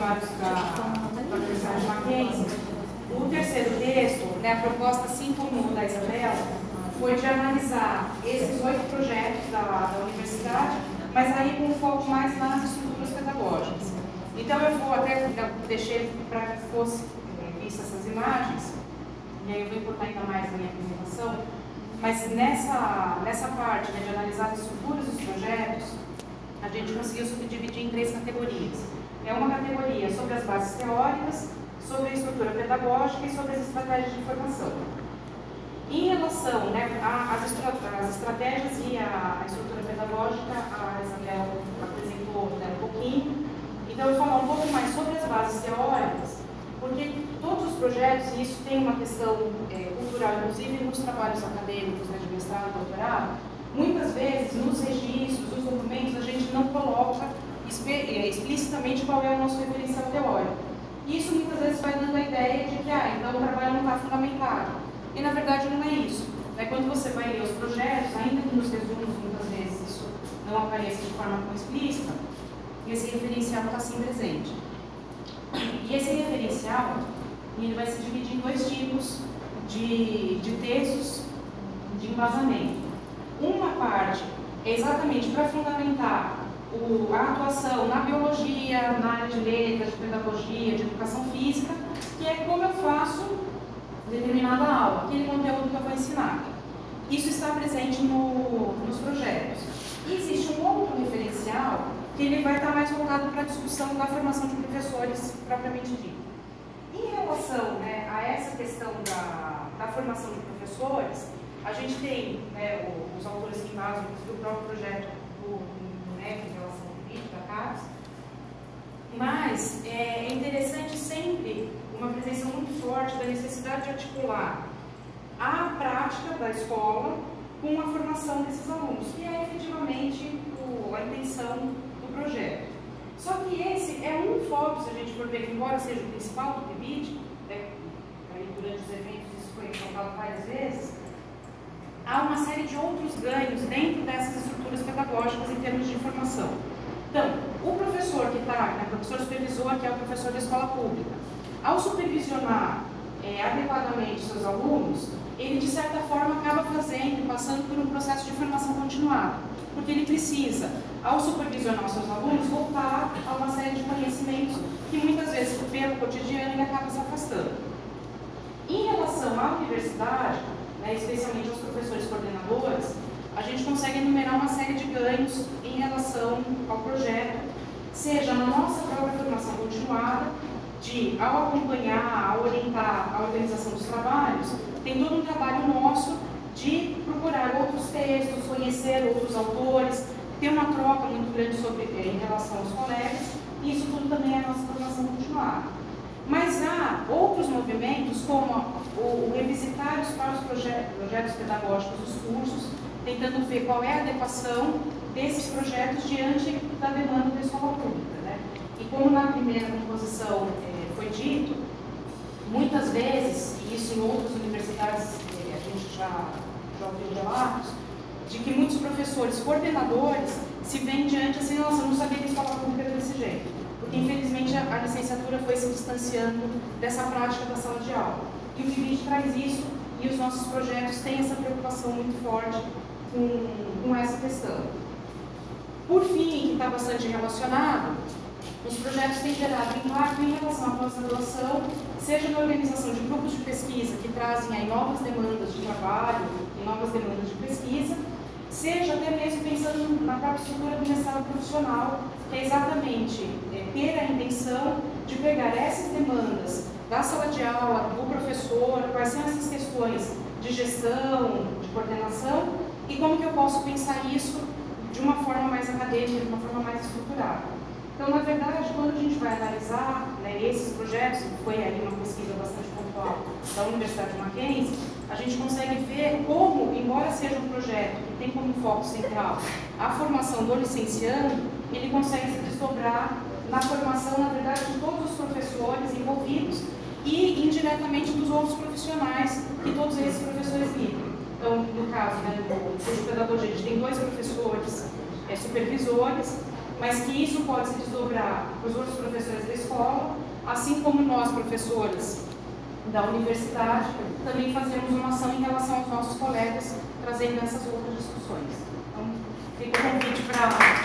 trabalhos da Universidade de Mackenzie, o terceiro texto, né, a proposta, assim como o da Isabela, foi de analisar esses 8 projetos da universidade, mas aí com foco mais nas estruturas pedagógicas. Então eu vou até deixei para que fosse vista essas imagens, e aí eu vou encurtar ainda mais a minha apresentação, mas nessa parte, né, de analisar as estruturas dos projetos, a gente conseguiu subdividir em 3 categorias. É uma categoria sobre as bases teóricas, sobre a estrutura pedagógica e sobre as estratégias de formação. Em relação, né, às estratégias e a estrutura pedagógica, a Isabel apresentou, né, um pouquinho. Então, eu vou falar um pouco mais sobre as bases teóricas, porque todos os projetos, e isso tem uma questão cultural, inclusive nos trabalhos acadêmicos, né, de mestrado e doutorado, muitas vezes nos registros, nos documentos, a gente não coloca explicitamente qual é o nosso referencial teórico. Isso muitas vezes vai dando a ideia de que, então o trabalho não está fundamentado. E na verdade não é isso. Quando você vai ler os projetos, ainda que nos resumos muitas vezes isso não apareça de forma tão explícita, esse referencial está sim presente. E esse referencial ele vai se dividir em 2 tipos de textos de embasamento. Uma parte é exatamente para fundamentar a atuação na biologia, na área de letras, de pedagogia, de educação física, que é como eu faço determinada aula, aquele conteúdo que eu vou ensinar. Isso está presente nos projetos. E existe um outro referencial que ele vai estar mais voltado para a discussão da formação de professores propriamente dita. Em relação, né, a essa questão da formação de professores, a gente tem, né, os autores que embasam do próprio projeto do NEP em relação ao vídeo da CAPES, mas é interessante sempre uma presença muito forte da necessidade de articular a prática da escola com a formação desses alunos, que é efetivamente a intenção do projeto. Só que esse é um foco, se a gente for ver, embora seja o principal do PIBID, né, durante os eventos isso foi falado várias vezes, há uma série de outros ganhos dentro dessas estruturas pedagógicas em termos de formação. Então, o professor que está, né, professor supervisor, que é o professor da escola pública, ao supervisionar adequadamente seus alunos, ele de certa forma acaba passando por um processo de formação continuada, porque ele precisa, ao supervisionar seus alunos, voltar a uma série de conhecimentos que muitas vezes, pelo cotidiano, ele acaba se afastando. Em relação à universidade, né, especialmente aos professores coordenadores, a gente consegue enumerar uma série de ganhos em relação ao projeto, seja na nossa própria formação continuada, ao acompanhar, ao orientar a organização dos trabalhos, tem todo um trabalho nosso de procurar outros textos, conhecer outros autores, ter uma troca muito grande em relação aos colegas, e isso tudo também é a nossa formação continuada. Mas há outros movimentos, como o revisitar os próprios projetos pedagógicos dos cursos, tentando ver qual é a adequação desses projetos diante da demanda da escola pública, né? E como na primeira composição foi dito, muitas vezes, e isso em outras universidades a gente já ouviu relatos, de que muitos professores coordenadores se veem diante assim, nossa, eu não sabia que a escola pública era desse jeito, porque infelizmente a licenciatura foi se distanciando dessa prática da sala de aula. E o PIBID traz isso, e os nossos projetos têm essa preocupação muito forte com essa questão. Por fim, que está bastante relacionado, os projetos têm gerado impacto em relação à pós-graduação, seja na organização de grupos de pesquisa que trazem aí novas demandas de trabalho e novas demandas de pesquisa, seja até mesmo pensando na própria estrutura do mestrado profissional, que é exatamente ter a intenção de pegar essas demandas da sala de aula, do professor, quais são essas questões de gestão, de coordenação, e como que eu posso pensar isso de uma forma mais acadêmica, de uma forma mais estruturada. Então, na verdade, quando a gente vai analisar, né, esses projetos, que foi aí uma pesquisa bastante pontual da Universidade de Mackenzie, a gente consegue ver como, embora seja um projeto que tem como foco central a formação do licenciando, ele consegue se desdobrar na formação, na verdade, de todos os professores envolvidos e indiretamente dos outros profissionais que todos esses professores lidam. Então, no caso, né, do curso de pedagogia, a gente tem 2 professores supervisores, mas que isso pode se desdobrar para os outros professores da escola, assim como nós, professores da universidade, também fazemos uma ação em relação aos nossos colegas, trazendo essas outras discussões. Então, fica o convite para